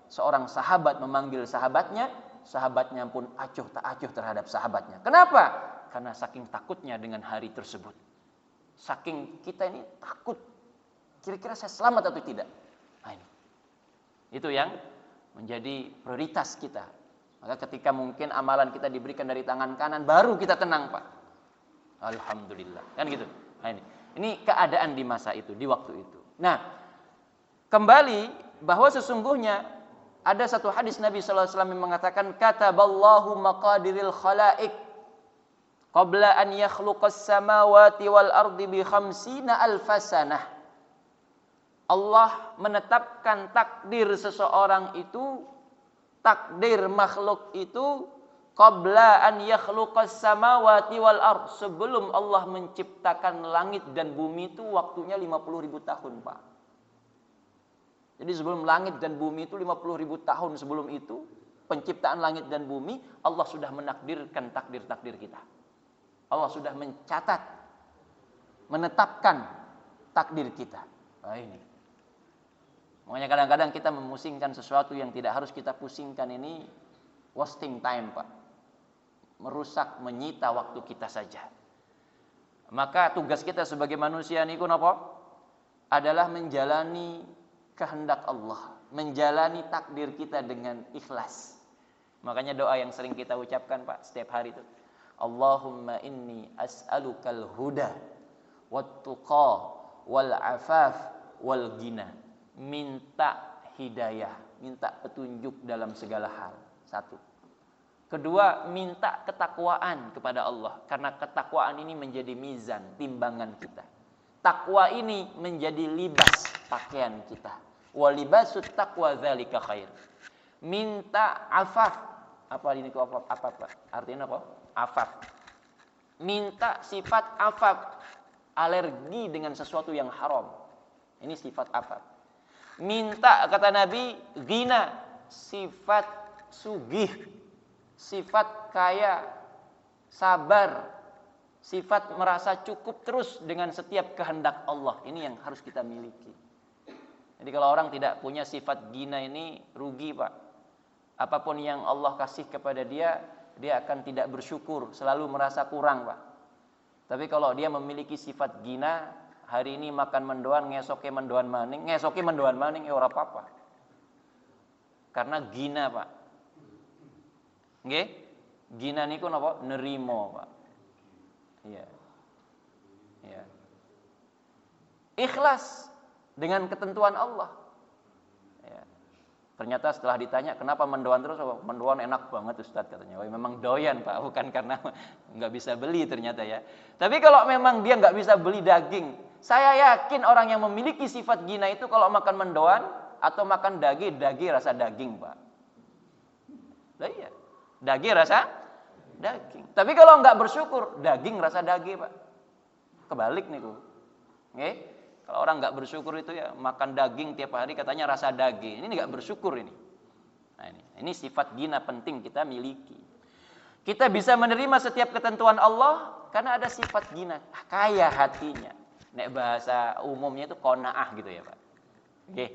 Seorang sahabat memanggil sahabatnya. Sahabatnya pun acuh tak acuh terhadap sahabatnya. Kenapa? Karena saking takutnya dengan hari tersebut. Saking kita ini takut, kira-kira saya selamat atau tidak. Nah ini, itu yang menjadi prioritas kita. Maka ketika mungkin amalan kita diberikan dari tangan kanan, baru kita tenang, Pak. Alhamdulillah, kan gitu. Nah ini keadaan di masa itu, di waktu itu. Nah, kembali bahwa sesungguhnya ada satu hadis Nabi sallallahu alaihi wasallam yang mengatakan, kataballahu maqadiril khalaiq qabla an yakhluqas samawati wal ardi bi 50 alfasanah. Allah menetapkan takdir seseorang itu, takdir makhluk itu qabla an yakhluqas samawati wal ard, sebelum Allah menciptakan langit dan bumi itu waktunya 50.000 tahun, Pak. Jadi sebelum langit dan bumi itu 50.000 tahun sebelum itu, penciptaan langit dan bumi, Allah sudah menakdirkan takdir-takdir kita. Allah sudah mencatat, menetapkan takdir kita. Nah ini. Makanya kadang-kadang kita memusingkan sesuatu yang tidak harus kita pusingkan, ini wasting time, Pak. Merusak, menyita waktu kita saja. Maka tugas kita sebagai manusia niku napa? Adalah menjalani kehendak Allah, menjalani takdir kita dengan ikhlas. Makanya doa yang sering kita ucapkan, Pak, setiap hari itu, Allahumma inni as'alukal huda wat tuqa wal afaf wal ghina. Minta hidayah, minta petunjuk dalam segala hal. Satu. Kedua, minta ketakwaan kepada Allah, karena ketakwaan ini menjadi mizan, timbangan kita. Takwa ini menjadi libas pakaian kita. Walibasut taqwa dzalika khair. Minta afaf. Apa ini afaf? Apa? Artinya apa? Afaf. Minta sifat afaf. Alergi dengan sesuatu yang haram. Ini sifat afaf. Minta, kata Nabi, ghina, sifat sugih, sifat kaya, sabar, sifat merasa cukup terus dengan setiap kehendak Allah. Ini yang harus kita miliki. Jadi kalau orang tidak punya sifat ghina ini, rugi, Pak. Apapun yang Allah kasih kepada dia, dia akan tidak bersyukur, selalu merasa kurang, Pak. Tapi kalau dia memiliki sifat ghina, hari ini makan mendoan, ngesoke mendoan maning, ya ora apa-apa. Karena ghina, Pak. Nggih? Ghina niku napa? Nerimo, Pak. Iya. Iya. Ikhlas dengan ketentuan Allah. Ya. Ternyata setelah ditanya kenapa mendoan terus, mendoan enak banget Ustaz katanya. Wah, memang doyan, Pak, bukan karena nggak bisa beli ternyata ya. Tapi kalau memang dia nggak bisa beli daging, saya yakin orang yang memiliki sifat ghina itu kalau makan mendoan atau makan daging rasa daging, Pak. Lah iya, daging rasa daging. Tapi kalau nggak bersyukur, daging rasa daging, Pak. Kebalik nih, oke? Kalau orang nggak bersyukur itu ya makan daging tiap hari katanya rasa daging. Ini nggak bersyukur ini. Nah ini sifat ghina penting kita miliki. Kita bisa menerima setiap ketentuan Allah karena ada sifat ghina, kaya hatinya. Nek bahasa umumnya itu qanaah gitu ya, Pak. Oke,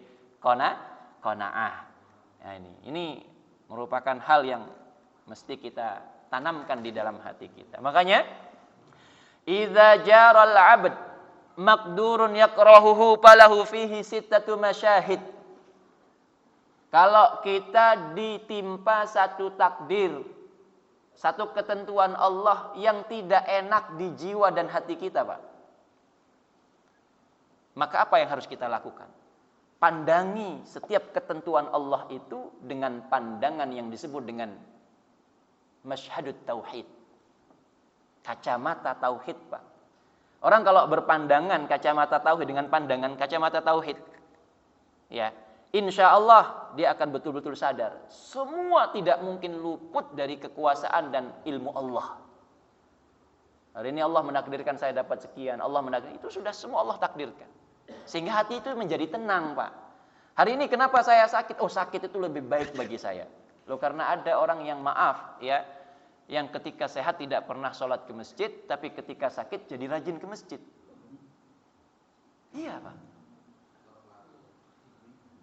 qanaah. Nah ini merupakan hal yang mesti kita tanamkan di dalam hati kita. Makanya idza jaral 'abd maqdurun yakrahuhu falahu fihi sittatu masyahid. Kalau kita ditimpa satu takdir, satu ketentuan Allah yang tidak enak di jiwa dan hati kita, Pak, maka apa yang harus kita lakukan? Pandangi setiap ketentuan Allah itu dengan pandangan yang disebut dengan masyhadut tauhid. Kacamata tauhid, Pak. Orang kalau berpandangan kacamata tauhid dengan pandangan kacamata tauhid, ya, insya Allah dia akan betul-betul sadar semua tidak mungkin luput dari kekuasaan dan ilmu Allah. Hari ini Allah menakdirkan saya dapat sekian, Allah menakdirkan, itu sudah semua Allah takdirkan. Sehingga hati itu menjadi tenang, Pak. Hari ini kenapa saya sakit? Oh, sakit itu lebih baik bagi saya. Loh, karena ada orang yang maaf, ya, yang ketika sehat tidak pernah sholat ke masjid, tapi ketika sakit jadi rajin ke masjid. Iya, Pak.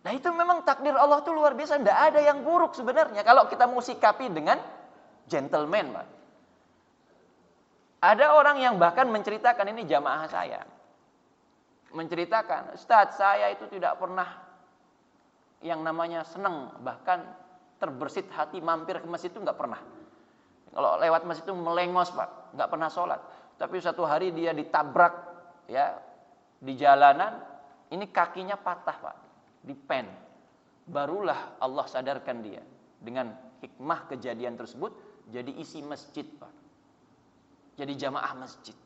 Nah itu memang takdir Allah itu luar biasa. Tidak ada yang buruk sebenarnya kalau kita mau sikapi dengan gentleman, Pak. Ada orang yang bahkan menceritakan, ini jamaah saya, menceritakan, Ustadz, saya itu tidak pernah yang namanya senang, bahkan terbersit hati mampir ke masjid itu nggak pernah. Kalau lewat masjid itu melengos Pak, nggak pernah sholat. Tapi satu hari dia ditabrak ya di jalanan, ini kakinya patah Pak, dipen. Barulah Allah sadarkan dia dengan hikmah kejadian tersebut, jadi isi masjid Pak, jadi jamaah masjid.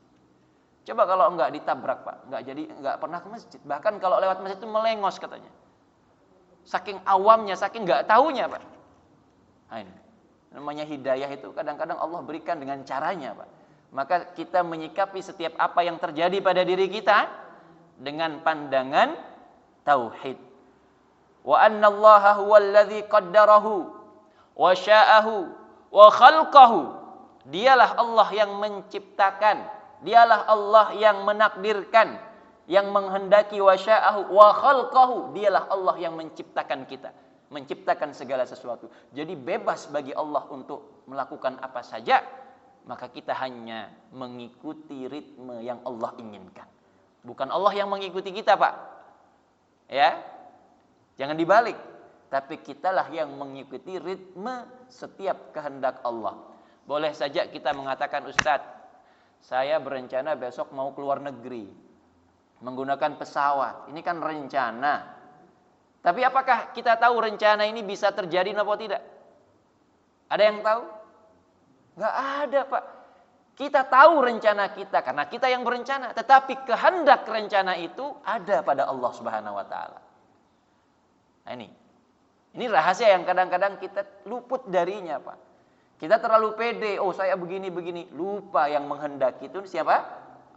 Coba kalau enggak ditabrak Pak, enggak pernah ke masjid. Bahkan kalau lewat masjid itu melengos katanya. Saking awamnya, saking enggak tahunya Pak. Nah ini namanya hidayah, itu kadang-kadang Allah berikan dengan caranya Pak. Maka kita menyikapi setiap apa yang terjadi pada diri kita dengan pandangan tauhid. Wa annallaha huwallazi qaddarahu wa sya'ahu wa khalqahu. Dialah Allah yang menciptakan, dialah Allah yang menakdirkan, yang menghendaki, wa sya'ahu wa khalqahu. Dialah Allah yang menciptakan kita, menciptakan segala sesuatu. Jadi bebas bagi Allah untuk melakukan apa saja, maka kita hanya mengikuti ritme yang Allah inginkan. Bukan Allah yang mengikuti kita Pak. Ya, jangan dibalik. Tapi kitalah yang mengikuti ritme setiap kehendak Allah. Boleh saja kita mengatakan, Ustadz, saya berencana besok mau keluar negeri menggunakan pesawat. Ini kan rencana. Tapi apakah kita tahu rencana ini bisa terjadi atau tidak? Ada yang tahu? Nggak ada Pak. Kita tahu rencana kita karena kita yang berencana. Tetapi kehendak rencana itu ada pada Allah Subhanahu Wa Taala. Nah ini rahasia yang kadang-kadang kita luput darinya Pak. Kita terlalu pede, oh saya begini-begini. Lupa yang menghendaki itu siapa?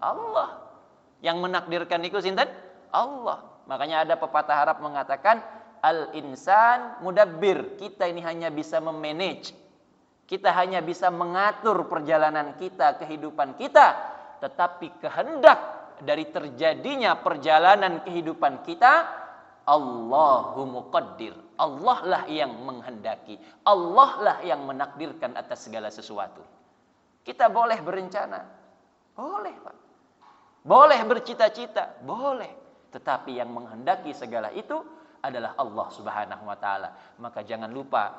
Allah. Yang menakdirkan itu sinten? Allah. Makanya ada pepatah Arab mengatakan, al-insan mudabbir. Kita ini hanya bisa memanage. Kita hanya bisa mengatur perjalanan kita, kehidupan kita. Tetapi kehendak dari terjadinya perjalanan kehidupan kita, Allahu muqaddir. Allah lah yang menghendaki. Allah lah yang menakdirkan atas segala sesuatu. Kita boleh berencana. Boleh Pak. Boleh bercita-cita. Boleh. Tetapi yang menghendaki segala itu adalah Allah Subhanahu Wa Taala. Maka jangan lupa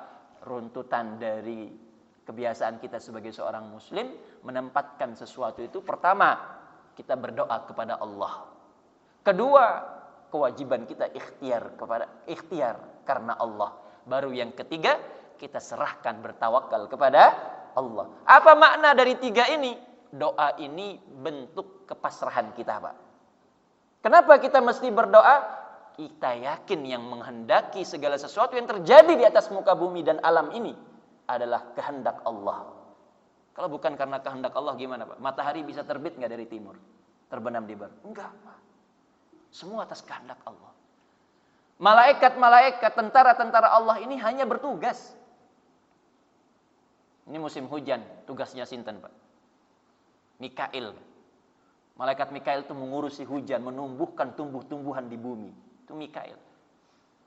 runtutan dari kebiasaan kita sebagai seorang muslim menempatkan sesuatu itu. Pertama, kita berdoa kepada Allah. Kedua, kewajiban kita ikhtiar karena Allah. Baru yang ketiga, kita serahkan bertawakal kepada Allah. Apa makna dari tiga ini? Doa ini bentuk kepasrahan kita Pak. Kenapa kita mesti berdoa? Kita yakin yang menghendaki segala sesuatu yang terjadi di atas muka bumi dan alam ini adalah kehendak Allah. Kalau bukan karena kehendak Allah gimana Pak? Matahari bisa terbit nggak dari timur? Terbenam di barat? Enggak Pak. Semua atas kehendak Allah. Malaikat-malaikat, tentara-tentara Allah ini hanya bertugas. Ini musim hujan, tugasnya sinten Pak? Mikail. Malaikat Mikail itu mengurusi hujan, menumbuhkan tumbuh-tumbuhan di bumi. Itu Mikail.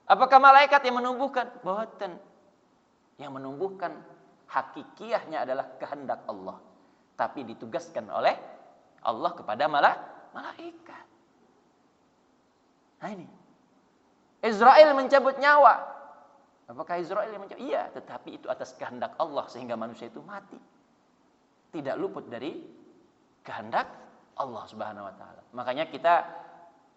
Apakah malaikat yang menumbuhkan? Boten. Yang menumbuhkan hakikiahnya adalah kehendak Allah. Tapi ditugaskan oleh Allah kepada malaikat. Nah ini. Israel mencabut nyawa. Apakah Israel yang mencabut? Iya, tetapi itu atas kehendak Allah sehingga manusia itu mati. Tidak luput dari kehendak Allah Subhanahu Wa Taala. Makanya kita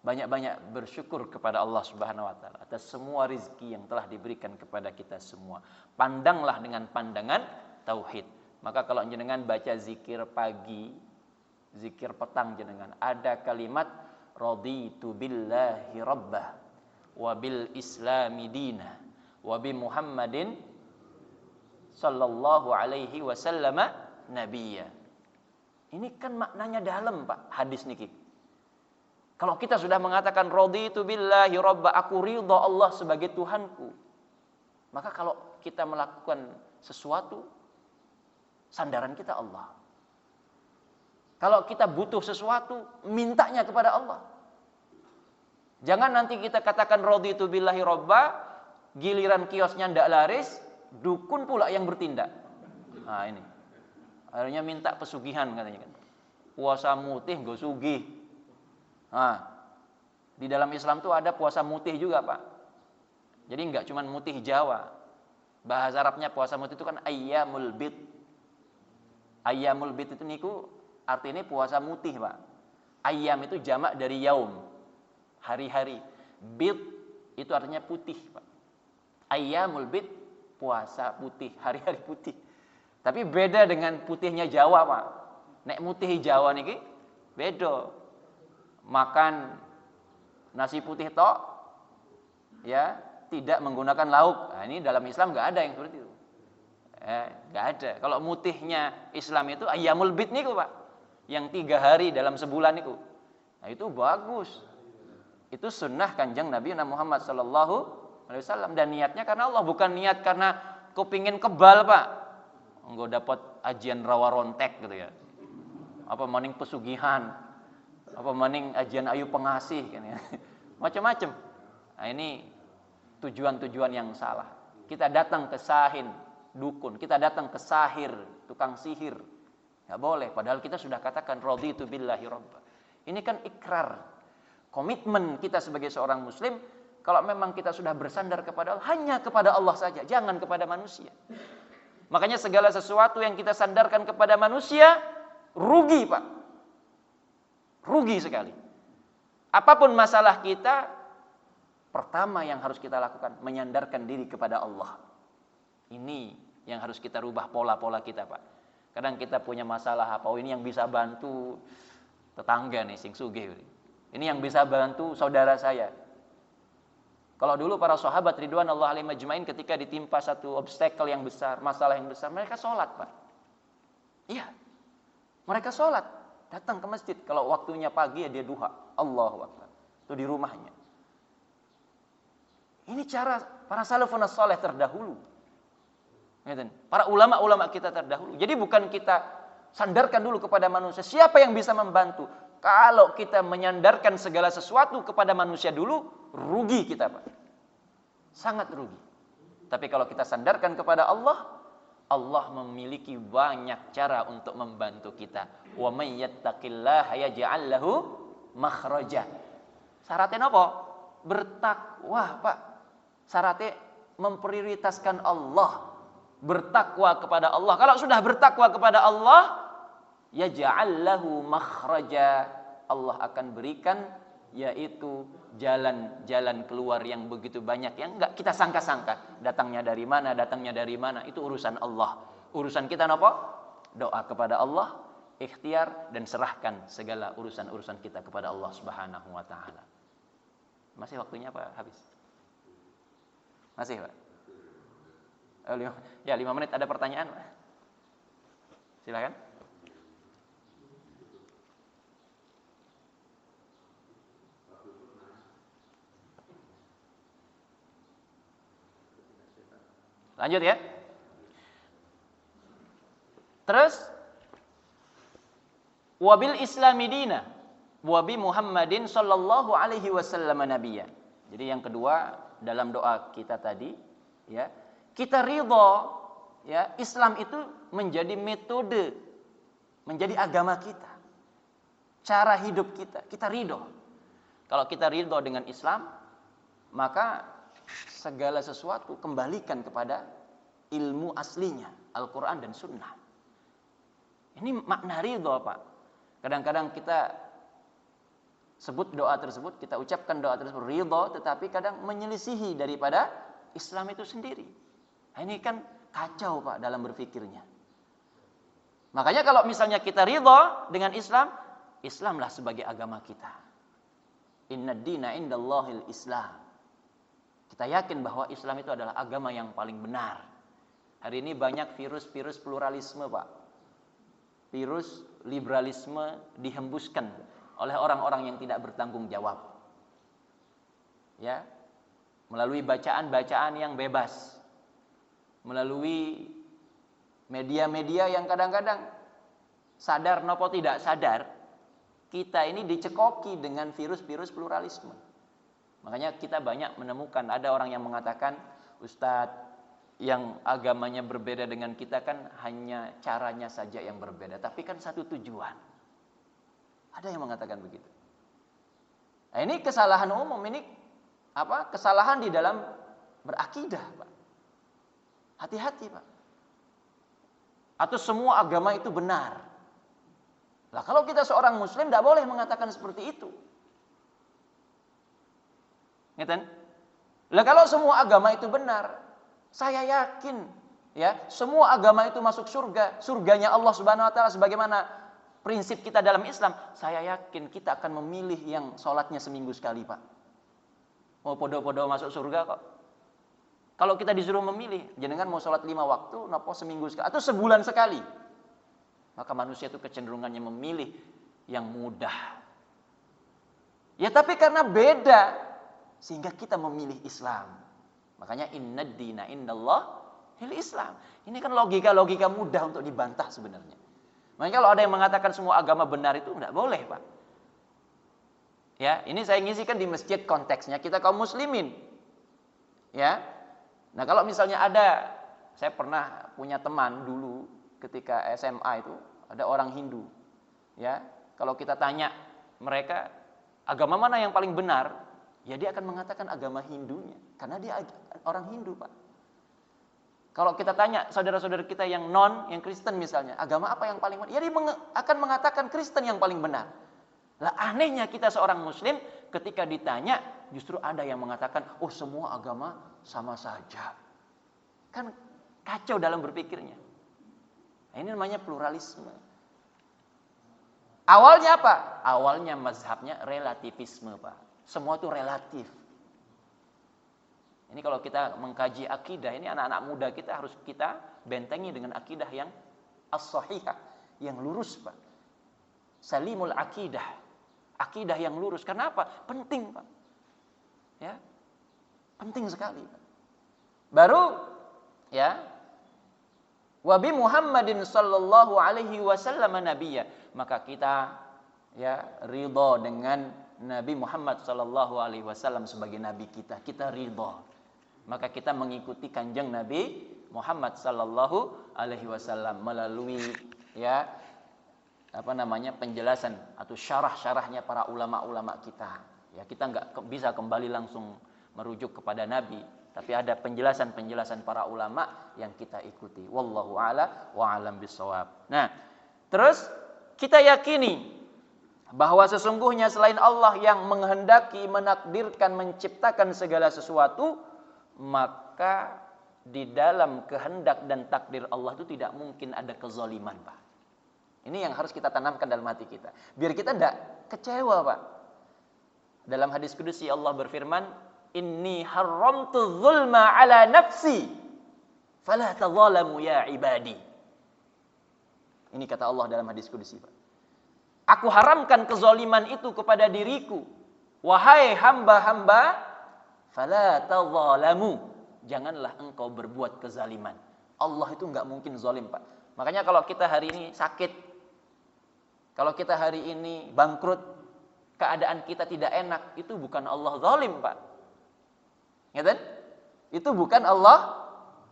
banyak-banyak bersyukur kepada Allah Subhanahu Wa Taala atas semua rizki yang telah diberikan kepada kita semua. Pandanglah dengan pandangan tauhid. Maka kalau jenengan baca zikir pagi, zikir petang jenengan, ada kalimat raditu billahi rabbah wa bil islami dinah wa bi Muhammadin sallallahu alaihi wasallam nabiyya. Ini kan maknanya dalam Pak hadis niki. Kalau kita sudah mengatakan raditu billahi rabbah, aku ridha Allah sebagai Tuhanku, maka kalau kita melakukan sesuatu, sandaran kita Allah. Kalau kita butuh sesuatu, mintanya kepada Allah. Jangan nanti kita katakan raditu billahi rabbah, giliran kiosnya ndak laris, dukun pula yang bertindak. Nah ini. Akhirnya minta pesugihan katanya kan. puasa mutih nggo sugih. Nah, di dalam Islam tuh ada puasa mutih juga, Pak. Jadi enggak cuma mutih Jawa. Bahasa Arabnya puasa mutih itu kan ayyamul bid. Ayyamul bid itu niku artinya puasa mutih, Pak. Ayyam itu jamak dari yaum, hari-hari. Bid itu artinya putih, Pak. Ayyamul bid, puasa putih, hari-hari putih. Tapi beda dengan putihnya Jawa, Pak. Nek mutih Jawa niki beda. Makan nasi putih tok, ya, tidak menggunakan lauk. Nah, ini dalam Islam nggak ada yang seperti itu. Nggak ada. Kalau mutihnya Islam itu ayyamul bid niku, Pak. Yang 3 hari dalam sebulan niku. Nah, itu bagus. Itu sunnah Kanjeng Nabi Muhammad sallallahu alaihi wasallam, dan niatnya karena Allah, bukan niat karena kepingin kebal, Pak. Enggak dapat ajian rawa rontek gitu ya. Apa maning pesugihan. Apa maning ajian ayu pengasih kan ya. Macam-macam. Nah, ini tujuan-tujuan yang salah. Kita datang ke sahin, dukun, kita datang ke sahir, tukang sihir. Enggak boleh, padahal kita sudah katakan raditu billahi rabba. Ini kan ikrar. Komitmen kita sebagai seorang muslim, kalau memang kita sudah bersandar kepada Allah, hanya kepada Allah saja, jangan kepada manusia. Makanya segala sesuatu yang kita sandarkan kepada manusia rugi, Pak. Rugi sekali. Apapun masalah kita, pertama yang harus kita lakukan menyandarkan diri kepada Allah. Ini yang harus kita rubah pola-pola kita, Pak. Kadang kita punya masalah apa, oh ini yang bisa bantu tetangga nih sing sugih. Ini yang bisa bantu saudara saya. Kalau dulu para sahabat ridwanullah alaihim ajmain ketika ditimpa satu obstacle yang besar, masalah yang besar, mereka sholat, Pak. Iya. Mereka sholat, datang ke masjid. Kalau waktunya pagi ya dia duha, Allahu Akbar. Itu di rumahnya. Ini cara para salafun saleh terdahulu. Para ulama-ulama kita terdahulu. Jadi bukan kita sandarkan dulu kepada manusia. Siapa yang bisa membantu? Kalau kita menyandarkan segala sesuatu kepada manusia dulu, rugi kita, Pak. Sangat rugi. Tapi kalau kita sandarkan kepada Allah, Allah memiliki banyak cara untuk membantu kita. Wa may yattaqillaha yaj'al lahu makhraja. Syaratnya apa? Bertakwa, Pak. Syaratnya memprioritaskan Allah. Bertakwa kepada Allah. Kalau sudah bertakwa kepada Allah, yaj'al lahu makhraja. Allah akan berikan yaitu jalan-jalan keluar yang begitu banyak yang enggak kita sangka-sangka. Datangnya dari mana, itu urusan Allah. Urusan kita apa? Doa kepada Allah, ikhtiar dan serahkan segala urusan-urusan kita kepada Allah Subhanahu wa taala. Masih waktunya apa? Habis. Masih, Pak? 5 menit ada pertanyaan, Pak? Silakan. Lanjut ya. Terus wabil islami dina wabi Muhammadin sallallahu alaihi wasallam nabiyya. Jadi yang kedua dalam doa kita tadi ya, kita ridha ya, Islam itu menjadi metode, menjadi agama kita. Cara hidup kita, kita ridha. Kalau kita ridha dengan Islam, maka segala sesuatu kembalikan kepada ilmu aslinya, Al-Quran dan Sunnah. Ini makna ridha, Pak. Kadang-kadang kita sebut doa tersebut, kita ucapkan doa tersebut ridha, tetapi kadang menyelisihi daripada Islam itu sendiri. Nah, ini kan kacau, Pak, dalam berpikirnya. Makanya kalau misalnya kita ridha dengan Islam, Islamlah sebagai agama kita. Inna dina indallahil Islam. Kita yakin bahwa Islam itu adalah agama yang paling benar. Hari ini banyak virus-virus pluralisme, Pak. Virus liberalisme dihembuskan oleh orang-orang yang tidak bertanggung jawab. Ya. Melalui bacaan-bacaan yang bebas. Melalui media-media yang kadang-kadang sadar nopo tidak sadar, kita ini dicekoki dengan virus-virus pluralisme. Makanya kita banyak menemukan ada orang yang mengatakan, Ustadz, yang agamanya berbeda dengan kita kan hanya caranya saja yang berbeda, tapi kan satu tujuan. Ada yang mengatakan begitu. Nah, ini kesalahan umum, ini kesalahan di dalam berakidah, Pak. Hati-hati, Pak. Atau semua agama itu benar. Lah kalau kita seorang muslim tidak boleh mengatakan seperti itu. Ngeten? Lah kalau semua agama itu benar, saya yakin ya, semua agama itu masuk surga. Surganya Allah Subhanahu wa taala sebagaimana prinsip kita dalam Islam. Saya yakin kita akan memilih yang sholatnya seminggu sekali, Pak. Mau podo-podo masuk surga kok. Kalau kita disuruh memilih, jenengan mau sholat 5 waktu, napa seminggu sekali atau sebulan sekali, maka manusia itu kecenderungannya memilih yang mudah. Ya tapi karena beda, sehingga kita memilih Islam. Makanya innad dina indallahil Islam. Ini kan logika-logika mudah untuk dibantah sebenarnya. Makanya kalau ada yang mengatakan semua agama benar itu enggak boleh, Pak. Ya, ini saya ngisikan di masjid konteksnya kita kaum muslimin. Ya. Nah, kalau misalnya saya pernah punya teman dulu ketika SMA itu, ada orang Hindu. Ya, kalau kita tanya mereka agama mana yang paling benar, ya dia akan mengatakan agama Hindunya, karena dia orang Hindu, Pak. Kalau kita tanya saudara-saudara kita yang yang Kristen misalnya, agama apa yang paling benar? Ya dia akan mengatakan Kristen yang paling benar. Lah anehnya kita seorang muslim ketika ditanya justru ada yang mengatakan, "Oh, semua agama sama saja." Kan kacau dalam berpikirnya. Nah, ini namanya pluralisme. Awalnya apa? Awalnya mazhabnya relativisme, Pak. Semua itu relatif. Ini kalau kita mengkaji akidah, ini anak-anak muda kita harus kita bentengi dengan akidah yang as-sahihah, yang lurus, Pak. Salimul akidah. Akidah yang lurus. Kenapa? Penting, Pak. Ya. Penting sekali, Pak. Baru ya, wa bi Muhammadin sallallahu alaihi wasallam nabiyya, maka kita ya ridha dengan Nabi Muhammad sallallahu alaihi wasallam sebagai nabi kita. Kita ridha. Maka kita mengikuti kanjeng Nabi Muhammad sallallahu alaihi wasallam melalui ya penjelasan atau syarah-syarahnya para ulama-ulama kita. Ya, kita enggak bisa kembali langsung merujuk kepada nabi, tapi ada penjelasan-penjelasan para ulama yang kita ikuti. Wallahu a'la wa a'lam bissawab. Nah, terus kita yakini bahwa sesungguhnya selain Allah yang menghendaki, menakdirkan, menciptakan segala sesuatu, maka di dalam kehendak dan takdir Allah itu tidak mungkin ada kezaliman, Pak. Ini yang harus kita tanamkan dalam hati kita. Biar kita tidak kecewa, Pak. Dalam hadis kudusi Allah berfirman, "Inni haramtu zulma ala nafsi, fala tadzalamu ya ibadi." Ini kata Allah dalam hadis kudusi, Pak. Aku haramkan kezaliman itu kepada diriku. Wahai hamba-hamba, fala tadzalamu. Janganlah engkau berbuat kezaliman. Allah itu enggak mungkin zalim, Pak. Makanya kalau kita hari ini sakit, kalau kita hari ini bangkrut, keadaan kita tidak enak, itu bukan Allah zalim, Pak. Ngerti? Itu bukan Allah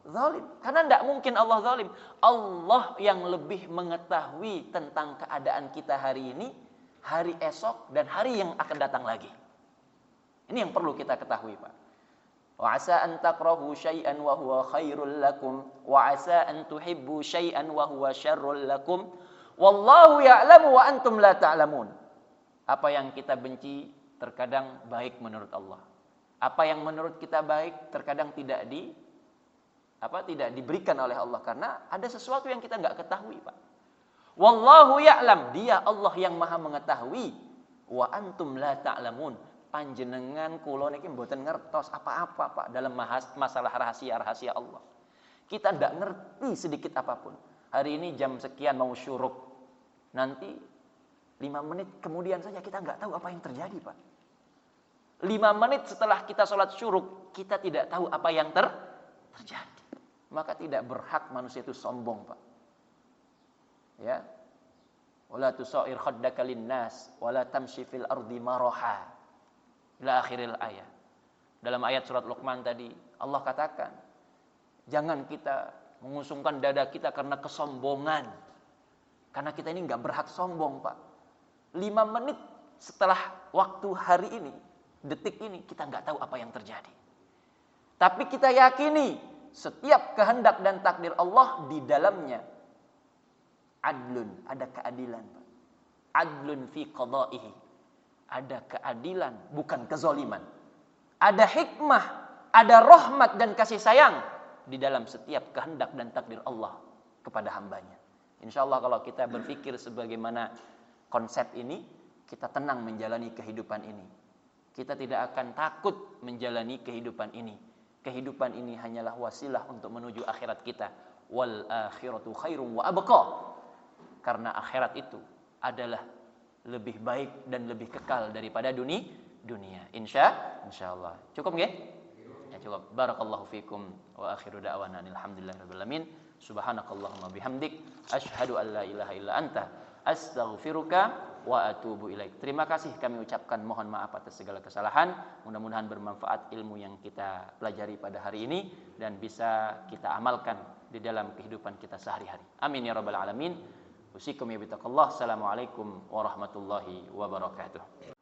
zalim. Karena tidak mungkin Allah zalim. Allah yang lebih mengetahui tentang keadaan kita hari ini, hari esok, dan hari yang akan datang lagi. Ini yang perlu kita ketahui, Pak. Wa asa an takrahu syai'an wa huwa khairul lakum wa asa an tuhibbu syai'an wa huwa syarrul lakum wallahu ya'lamu wa antum la ta'lamun. Apa yang kita benci terkadang baik menurut Allah. Apa yang menurut kita baik terkadang tidak diberikan oleh Allah karena ada sesuatu yang kita enggak ketahui, Pak. Wallahu ya'lam, dia Allah yang Maha mengetahui, wa antum la ta'lamun. Panjenengan kula niki mboten ngertos apa-apa, Pak, dalam masalah rahasia-rahasia Allah. Kita tidak ngerti sedikit apapun. Hari ini jam sekian mau syuruk. Nanti 5 menit kemudian saja kita nggak tahu apa yang terjadi, Pak. 5 menit setelah kita sholat syuruk, kita tidak tahu apa yang terjadi. Maka tidak berhak manusia itu sombong, Pak. Ya. Wala tusair khaddaka linnas wala tamshi fil ardi maraha. Ila akhiril ayat. Dalam ayat surat Luqman tadi, Allah katakan, jangan kita mengusungkan dada kita karena kesombongan. Karena kita ini enggak berhak sombong, Pak. 5 menit setelah waktu hari ini, detik ini, kita nggak tahu apa yang terjadi. Tapi kita yakini setiap kehendak dan takdir Allah di dalamnya adlun, ada keadilan. Adlun fi qada'ihi. Ada keadilan, bukan kezaliman. Ada hikmah, ada rahmat dan kasih sayang di dalam setiap kehendak dan takdir Allah kepada hambanya. Insyaallah kalau kita berpikir sebagaimana konsep ini, kita tenang menjalani kehidupan ini. Kita tidak akan takut menjalani kehidupan ini. Kehidupan ini hanyalah wasilah untuk menuju akhirat kita. Wal akhiratu khairum wa abqa. Karena akhirat itu adalah lebih baik dan lebih kekal daripada dunia. Insyaallah. Cukup nggih? Ya cukup. Barakallahu fikum wa akhiru da'wana alhamdulillahirabbil alamin. Subhanakallahumma bihamdik asyhadu an la ilaha illa anta astaghfiruka wa atubu ilaik. Terima kasih kami ucapkan, mohon maaf atas segala kesalahan. Mudah-mudahan bermanfaat ilmu yang kita pelajari pada hari ini dan bisa kita amalkan di dalam kehidupan kita sehari-hari. Amin ya rabbal alamin. Usikum ya bitaqallah. Assalamualaikum warahmatullahi wabarakatuh.